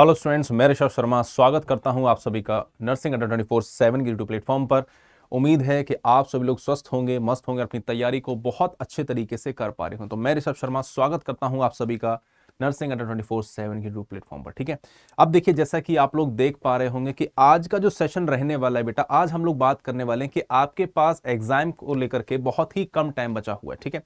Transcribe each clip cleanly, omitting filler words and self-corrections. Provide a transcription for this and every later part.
Hello students, मैं ऋषभ शर्मा स्वागत करता हूं आप सभी का नर्सिंग अड्डा 24/7 के यूट्यूब प्लेटफॉर्म पर। उम्मीद है कि आप सभी लोग स्वस्थ होंगे, मस्त होंगे, अपनी तैयारी को बहुत अच्छे तरीके से कर पा रहे हो। तो मैं ऋषभ शर्मा स्वागत करता हूं आप सभी का नर्सिंग अड्डा 24/7 के यूट्यूब प्लेटफॉर्म पर। ठीक है, अब देखिए, जैसा कि आप लोग देख पा रहे होंगे कि आज का जो सेशन रहने वाला है बेटा, आज हम लोग बात करने वाले हैं कि आपके पास एग्जाम को लेकर के बहुत ही कम टाइम बचा हुआ है। ठीक है,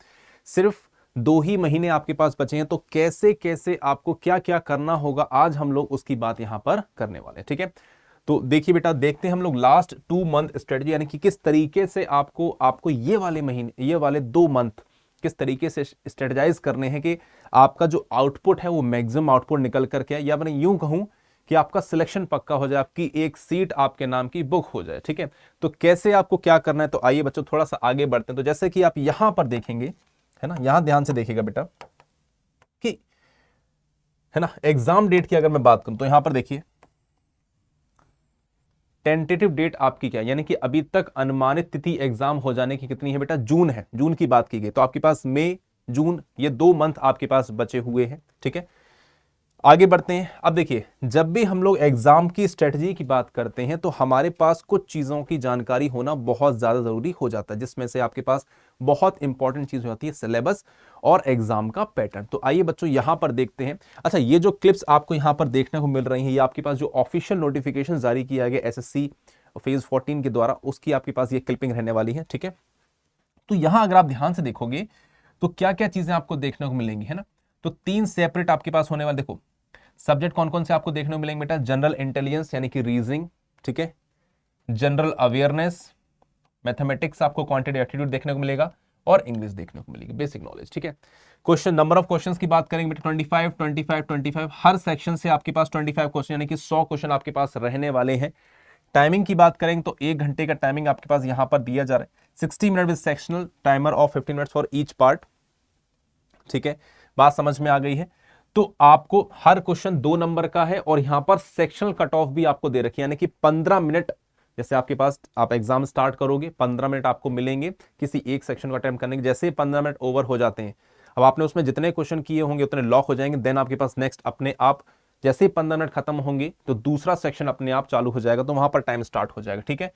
सिर्फ 2 ही महीने आपके पास बचे हैं, तो कैसे कैसे आपको क्या क्या करना होगा, आज हम लोग उसकी बात यहां पर करने वाले हैं। ठीक है, तो देखिए बेटा, देखते हैं हम लोग लास्ट 2 मंथ स्ट्रेटजी, यानी कि किस तरीके से आपको ये वाले महीने, ये वाले 2 मंथ किस तरीके से स्ट्रेटजाइज करने हैं कि आपका जो आउटपुट है वो मैक्सिमम आउटपुट निकल करके आए, या मैं यूं कहूं कि आपका सिलेक्शन पक्का हो जाए, आपकी एक सीट आपके नाम की बुक हो जाए। ठीक है, तो कैसे आपको क्या करना है, तो आइए बच्चों थोड़ा सा आगे बढ़ते हैं। तो जैसे कि आप यहां पर देखेंगे, है ना, यहां ध्यान से देखिएगा बेटा कि, है ना, एग्जाम डेट की अगर मैं बात करूं तो यहां पर देखिए टेंटेटिव डेट आपकी क्या है, यानी कि अभी तक अनुमानित तिथि एग्जाम हो जाने की कितनी है बेटा, जून है। जून की बात की गई तो आपके पास मई जून ये 2 मंथ आपके पास बचे हुए हैं। ठीक है, आगे बढ़ते हैं। अब देखिए, जब भी हम लोग एग्जाम की स्ट्रेटजी की बात करते हैं तो हमारे पास कुछ चीजों की जानकारी होना बहुत ज्यादा जरूरी हो जाता है, जिसमें से आपके पास बहुत इंपॉर्टेंट चीज होती है सिलेबस और एग्जाम का पैटर्न। तो आइए बच्चों यहां पर देखते हैं। अच्छा, ये जो क्लिप्स आपको यहां पर देखने को मिल रही हैं, ये आपके पास जो ऑफिशियल नोटिफिकेशन जारी किया गया एसएससी फेज 14 के द्वारा, उसकी आपके पास ये क्लिपिंग रहने वाली है। ठीक है, तो यहां अगर आप ध्यान से देखोगे तो क्या क्या चीजें आपको देखने को मिलेंगी, है ना। तो 3 सेपरेट आपके पास होने वाले, देखो सब्जेक्ट कौन कौन से आपको देखने को मिलेंगे बेटा, जनरल इंटेलिजेंस यानी कि रीजनिंग, ठीक है, जनरल अवेयरनेस, मैथमेटिक्स आपको क्वांटिटेटिव एप्टीट्यूड देखने को मिलेगा, और इंग्लिश देखने को मिलेगी, बेसिक नॉलेज। ठीक है, क्वेश्चन नंबर ऑफ क्वेश्चंस की बात करेंगे बेटा 25 25 25, हर सेक्शन से आपके पास 25 क्वेश्चन यानी कि 100 क्वेश्चन आपके पास रहने वाले हैं। टाइमिंग की बात करेंगे तो 1 घंटे का टाइमिंग आपके पास यहां पर दिया जा रहा है, 60 minute with sectional timer of 15 minutes for each part. ठीक है, बात समझ में आ गई है। तो आपको हर क्वेश्चन 2 नंबर का है, और यहां पर सेक्शनल कट ऑफ भी आपको दे रखी है, यानी कि 15 मिनट, जैसे आपके पास आप एग्जाम स्टार्ट करोगे 15 मिनट आपको मिलेंगे किसी एक सेक्शन को अटेम्प्ट करने के। जैसे 15 मिनट ओवर हो जाते हैं, अब आपने उसमें जितने क्वेश्चन किए होंगे उतने लॉक हो जाएंगे, देन आपके पास नेक्स्ट अपने आप जैसे ही 15 मिनट खत्म होंगे तो दूसरा सेक्शन अपने आप चालू हो जाएगा, तो वहां पर टाइम स्टार्ट हो जाएगा। ठीक है,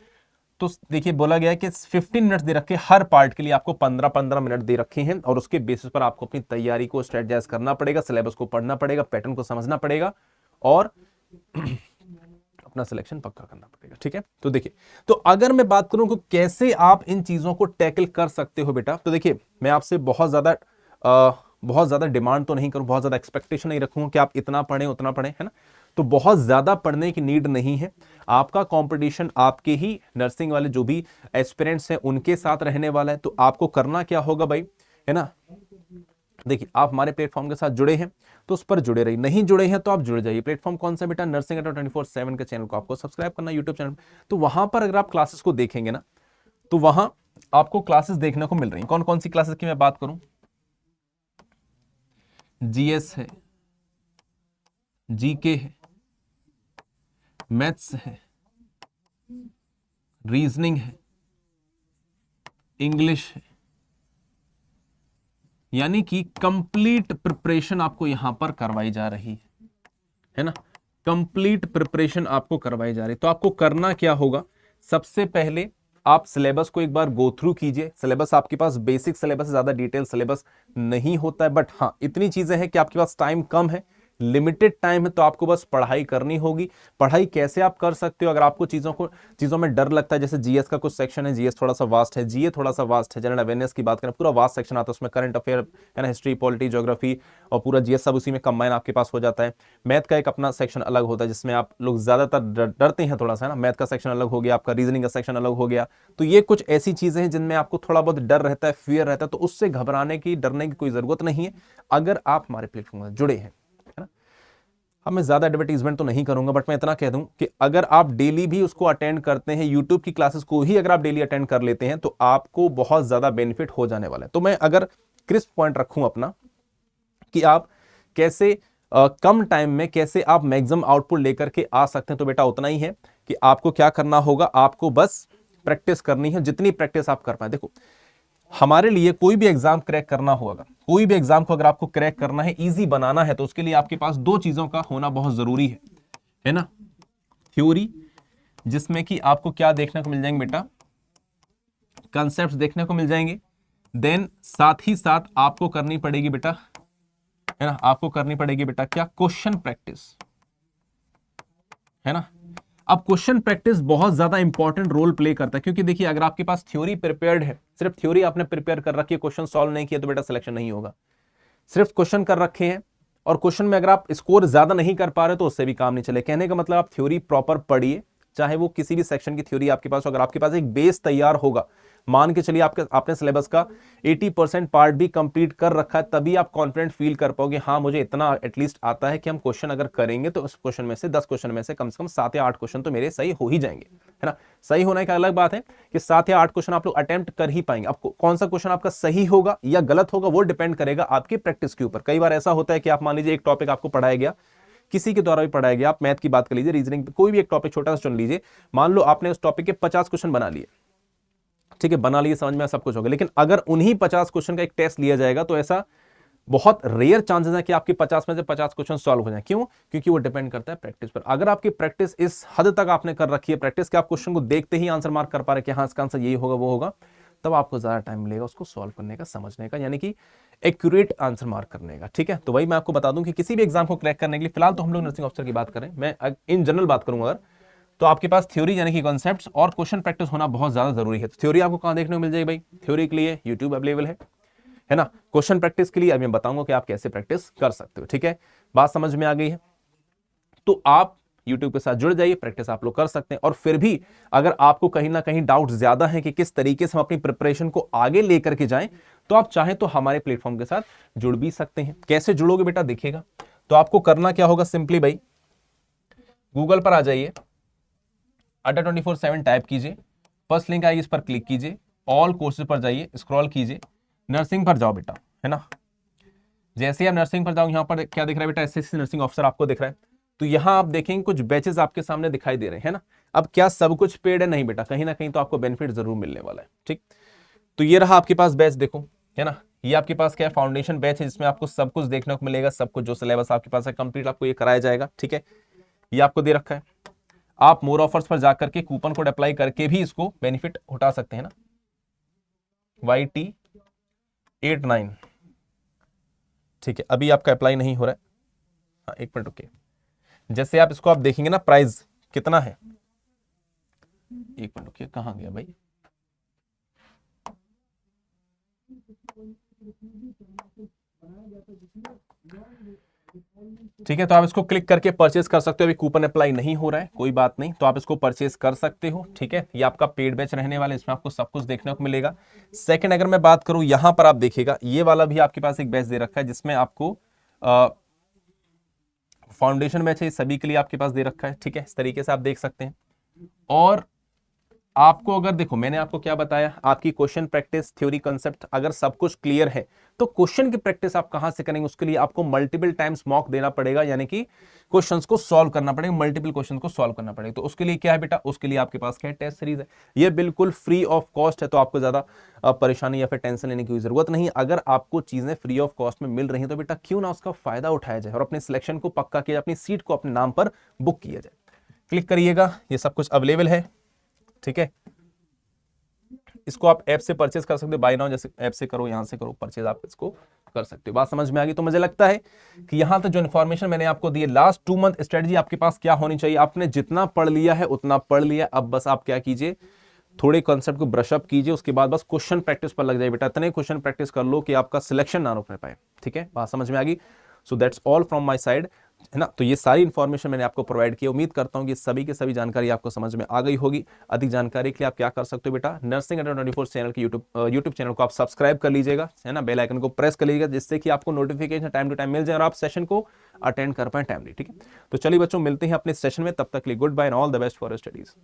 तो देखिए बोला गया है कि 15 मिनट दे रखे, हर पार्ट के लिए आपको 15-15 मिनट दे रखे हैं, और उसके बेसिस पर आपको अपनी तैयारी को स्ट्रेटजाइज करना पड़ेगा, सिलेबस को पढ़ना पड़ेगा, पैटर्न को समझना पड़ेगा, और अपना सिलेक्शन पक्का करना पड़ेगा। ठीक है, तो देखिए, तो अगर मैं बात करूं कि कैसे आप इन चीजों को टैकल कर सकते हो बेटा, तो देखिए मैं आपसे बहुत ज्यादा डिमांड तो नहीं करूं, बहुत ज्यादा एक्सपेक्टेशन नहीं रखूंगा कि आप इतना पढ़ें उतना पढ़ें, है ना। तो बहुत ज्यादा पढ़ने की नीड नहीं है। आपका कंपटीशन आपके ही नर्सिंग वाले जो भी एस्पिरेंट्स हैं उनके साथ रहने वाला है। तो आपको करना क्या होगा भाई, है ना, देखिए आप हमारे प्लेटफॉर्म के साथ जुड़े हैं तो उस पर जुड़े रहिए, नहीं जुड़े हैं तो आप जुड़ जाइए। प्लेटफॉर्म कौन सा बेटा, नर्सिंग अड्डा 24/7 के चैनल को आपको सब्सक्राइब करना, यूट्यूब चैनल। तो वहां पर अगर आप क्लासेस को देखेंगे ना, तो वहां आपको क्लासेस देखने को मिल रही हैं। कौन कौन सी क्लासेस की मैं बात करूं, जीएस है, जीके है, मैथ्स है, रीजनिंग है, इंग्लिश है, यानी कि कंप्लीट प्रिपरेशन आपको यहां पर करवाई जा रही है ना, कंप्लीट प्रिपरेशन आपको करवाई जा रही है। तो आपको करना क्या होगा, सबसे पहले आप सिलेबस को एक बार गो थ्रू कीजिए। सिलेबस आपके पास बेसिक सिलेबस है, ज्यादा डिटेल सिलेबस नहीं होता है, बट हाँ इतनी चीजें हैं कि आपके पास टाइम कम है, लिमिटेड टाइम है, तो आपको बस पढ़ाई करनी होगी। पढ़ाई कैसे आप कर सकते हो, अगर आपको चीजों में डर लगता है, जैसे जीएस का कुछ सेक्शन है, जीएस थोड़ा सा वास्ट है, जीए थोड़ा सा वास्ट है, जनरल अवेयरनेस की बात करें पूरा वास्ट सेक्शन आता है, उसमें करंट अफेयर, है ना, हिस्ट्री, पॉलिटी, ज्योग्राफी और पूरा जीएस सब उसी में कंबाइन आपके पास हो जाता है। मैथ का एक अपना सेक्शन अलग होता है, जिसमें आप लोग ज्यादातर डरते हैं थोड़ा सा, है ना, मैथ का सेक्शन अलग हो गया, आपका रीजनिंग का सेक्शन अलग हो गया। तो ये कुछ ऐसी चीजें हैं जिनमें आपको थोड़ा बहुत डर रहता है, फियर रहता है, तो उससे घबराने की, डरने की कोई जरूरत नहीं है अगर आप हमारे प्लेटफॉर्म में जुड़े हैं। अब मैं ज्यादा एडवर्टीजमेंट तो नहीं करूंगा, बट मैं इतना कह दूं कि अगर आप डेली भी उसको अटेंड करते हैं, यूट्यूब की क्लासेस को ही अगर आप डेली अटेंड कर लेते हैं, तो आपको बहुत ज्यादा बेनिफिट हो जाने वाला है। तो मैं अगर क्रिस्प पॉइंट रखूं अपना कि आप कैसे कम टाइम में कैसे आप मैक्सिमम आउटपुट लेकर के आ सकते हैं, तो बेटा उतना ही है कि आपको क्या करना होगा, आपको बस प्रैक्टिस करनी है, जितनी प्रैक्टिस आप कर पाए। देखो हमारे लिए कोई भी एग्जाम क्रैक करना होगा, कोई भी एग्जाम को अगर आपको क्रैक करना है, इजी बनाना है, तो उसके लिए आपके पास 2 चीजों का होना बहुत जरूरी है। है ना, थ्योरी, जिसमें कि आपको क्या देखने को मिल जाएंगे बेटा, कंसेप्ट देखने को मिल जाएंगे। देन साथ ही साथ आपको करनी पड़ेगी बेटा, है ना, आपको करनी पड़ेगी बेटा क्या, क्वेश्चन प्रैक्टिस, है ना। अब क्वेश्चन प्रैक्टिस बहुत ज्यादा इंपॉर्टेंट रोल प्ले करता है, क्योंकि देखिए अगर आपके पास थ्योरी प्रिपेयर्ड है, सिर्फ थ्योरी आपने प्रिपेयर कर रखी है, क्वेश्चन सॉल्व नहीं किया, तो बेटा सिलेक्शन नहीं होगा। सिर्फ क्वेश्चन कर रखे हैं और क्वेश्चन में अगर आप स्कोर ज्यादा नहीं कर पा रहे तो उससे भी काम नहीं चले। कहने का मतलब आप थ्योरी प्रॉपर पढ़िए, चाहे वो किसी भी सेक्शन की थ्योरी आपके पास हो, अगर आपके पास एक बेस तैयार होगा, मान के चलिए आपने सिलेबस का 80% पार्ट भी कंप्लीट कर रखा है, तभी आप कॉन्फिडेंट फील कर पाओगे, हाँ मुझे इतना एटलीस्ट आता है कि हम क्वेश्चन अगर करेंगे तो उस क्वेश्चन में से 10 क्वेश्चन में से कम 7 या 8 क्वेश्चन तो मेरे सही हो ही जाएंगे, है ना। सही होने का अलग बात है कि 7 या 8 क्वेश्चन आप लोग अटेम्प्ट कर ही पाएंगे। आपको कौन सा क्वेश्चन आपका सही होगा या गलत होगा वो डिपेंड करेगा आपकी प्रैक्टिस के ऊपर। कई बार ऐसा होता है कि आप मान लीजिए एक टॉपिक आपको पढ़ाया गया, किसी के द्वारा भी पढ़ाया गया, आप मैथ की बात कर लीजिए, रीजनिंग, कोई भी एक टॉपिक छोटा सा चुन लीजिए, मान लो आपने उस टॉपिक के 50 क्वेश्चन बना लिए, ठीक है, बना लिए, समझ में सब कुछ होगा, लेकिन अगर उन्हीं 50 क्वेश्चन का एक टेस्ट लिया जाएगा तो ऐसा बहुत रेयर चांसेस है कि आपके 50 में से 50 क्वेश्चन सॉल्व हो जाए। क्यों? क्योंकि वो डिपेंड करता है प्रैक्टिस पर। अगर आपकी प्रैक्टिस इस हद तक आपने कर रखी है, प्रैक्टिस के आप क्वेश्चन को देखते ही आंसर मार्क कर पा रहे कि हाँ इसका आंसर यही होगा वो होगा, तब आपको ज्यादा टाइम मिलेगा उसको सॉल्व करने का, समझने का, यानी कि एक्यूरेट आंसर मार्क करने का। ठीक है, तो वही मैं आपको बता दूं कि किसी भी एग्जाम को क्रैक करने के लिए, फिलहाल तो हम लोग नर्सिंग ऑफिसर की बात करें, मैं इन जनरल बात करूंगा अगर, तो आपके पास थ्योरी यानी कि कॉन्सेप्ट्स और क्वेश्चन प्रैक्टिस होना बहुत ज्यादा जरूरी है। थ्योरी आपको कहां देखने को मिल जाएगी भाई? थ्योरी के लिए यूट्यूब अवेलेबल है ना। क्वेश्चन प्रैक्टिस के लिए अब मैं बताऊंगा कि आप कैसे प्रैक्टिस कर सकते हो। ठीक है, बात समझ में आ गई है? तो आप YouTube के साथ जुड़ जाइए, प्रैक्टिस आप लोग कर सकते हैं। और फिर भी अगर आपको कहीं ना कहीं डाउट ज्यादा है कि किस तरीके से हम अपनी प्रिपरेशन को आगे लेकर के जाएं, तो आप चाहें तो हमारे प्लेटफॉर्म के साथ जुड़ भी सकते हैं। कैसे जुड़ोगे बेटा देखिएगा, तो आपको करना क्या होगा, सिंपली भाई गूगल पर आ जाइए, अड्डा 24/7 टाइप कीजिए, फर्स्ट लिंक आएगी, इस पर क्लिक कीजिए, ऑल कोर्सेज पर जाइए, स्क्रॉल कीजिए, नर्सिंग पर जाओ बेटा, है ना। जैसे आप नर्सिंग पर जाओ, यहां पर क्या दिख रहा है बेटा, एसएससी नर्सिंग ऑफिसर आपको दिख रहा है। तो यहां आप देखेंगे कुछ बैचेस आपके सामने दिखाई दे रहे हैं ना। अब क्या सब कुछ पेड है? नहीं बेटा, कहीं ना कहीं तो आपको बेनिफिट जरूर मिलने वाला है। ठीक, तो ये रहा आपके पास बैच, देखो, है ना। ये आपके पास क्या है, फाउंडेशन बैच है, जिसमें आपको सब कुछ देखने को मिलेगा, सब कुछ जो सिलेबस आपके पास है कंप्लीट आपको ये कराया जाएगा। ठीक है, ये आपको दे रखा है। आप मोर ऑफर्स पर जाकर के कूपन कोड अप्लाई करके भी इसको बेनिफिट उठा सकते हैं ना, YT89। ठीक है, अभी आपका अप्लाई नहीं हो रहा है, हाँ 1 मिनट रुकिए। जैसे आप इसको आप देखेंगे ना, प्राइस कितना है, 1 मिनट रुकिए, कहां गया भाई, ठीक है, तो आप इसको क्लिक करके परचेस कर सकते हो। अभी कूपन अप्लाई नहीं हो रहा है, कोई बात नहीं, तो आप इसको परचेस कर सकते हो। ठीक है, ये आपका पेड बैच रहने वाला है, इसमें आपको सब कुछ देखने को मिलेगा। सेकंड, अगर मैं बात करूं, यहां पर आप देखिएगा, ये वाला भी आपके पास एक बैच दे रखा है, जिसमें आपको फाउंडेशन बैच है, सभी के लिए आपके पास दे रखा है। ठीक है, इस तरीके से आप देख सकते हैं। और आपको अगर देखो, मैंने आपको क्या बताया, आपकी क्वेश्चन प्रैक्टिस, थ्योरी, कांसेप्ट अगर सब कुछ क्लियर है, तो क्वेश्चन की प्रैक्टिस आप कहां से करेंगे? उसके लिए आपको मल्टीपल टाइम्स मॉक देना पड़ेगा, यानी कि क्वेश्चंस को सॉल्व करना पड़ेगा, मल्टीपल क्वेश्चन को सॉल्व करना पड़ेगा। तो उसके लिए क्या है बेटा, उसके लिए आपके पास क्या है, टेस्ट सीरीज है। ये बिल्कुल फ्री ऑफ कॉस्ट है, तो आपको ज्यादा परेशानी या फिर टेंशन लेने की जरूरत नहीं। अगर आपको चीजें फ्री ऑफ कॉस्ट में मिल रही हैं, तो बेटा क्यों ना उसका फायदा उठाया जाए और अपने सिलेक्शन को पक्का किया जाए, अपनी सीट को अपने नाम पर बुक किया जाए। क्लिक करिएगा, ये सब कुछ अवेलेबल है। ठीक है, इसको आप ऐप से परचेज कर सकते हो, बाय नाउ जैसे ऐप से करो, यहां से करो परचेज, आप इसको कर सकते हो। बात समझ में आ गई? तो मुझे लगता है कि यहां तक जो इन्फॉर्मेशन मैंने आपको दी है, लास्ट 2 मंथ स्ट्रेटजी आपके पास क्या होनी चाहिए, आपने जितना पढ़ लिया है उतना पढ़ लिया। अब बस आप क्या कीजिए, थोड़े कॉन्सेप्ट को ब्रश अप कीजिए, उसके बाद बस क्वेश्चन प्रैक्टिस पर लग जाए बेटा। इतने क्वेश्चन प्रैक्टिस कर लो कि आपका सिलेक्शन ना रुक पाए। ठीक है, बात समझ में आ गई? So that's all from my side, है ना। तो ये सारी इंफॉर्मेशन मैंने आपको प्रोवाइड की, उम्मीद करता हूं कि सभी की सभी जानकारी आपको समझ में आ गई होगी। अधिक जानकारी के लिए आप क्या कर सकते हो बेटा, नर्सिंग अड्डा 24 चैनल के यूट्यूब चैनल को आप सब्सक्राइब कर लीजिएगा, है ना, बेल आइकन को प्रेस कर लीजिएगा, जिससे कि आपको नोटिफिकेशन टाइम टू टाइम मिल जाए और आप सेशन को अटेंड कर पाए टाइमली। ठीक है, तो चलिए बच्चों, मिलते हैं अपने सेशन में, तब तक के लिए good bye and all the best for studies.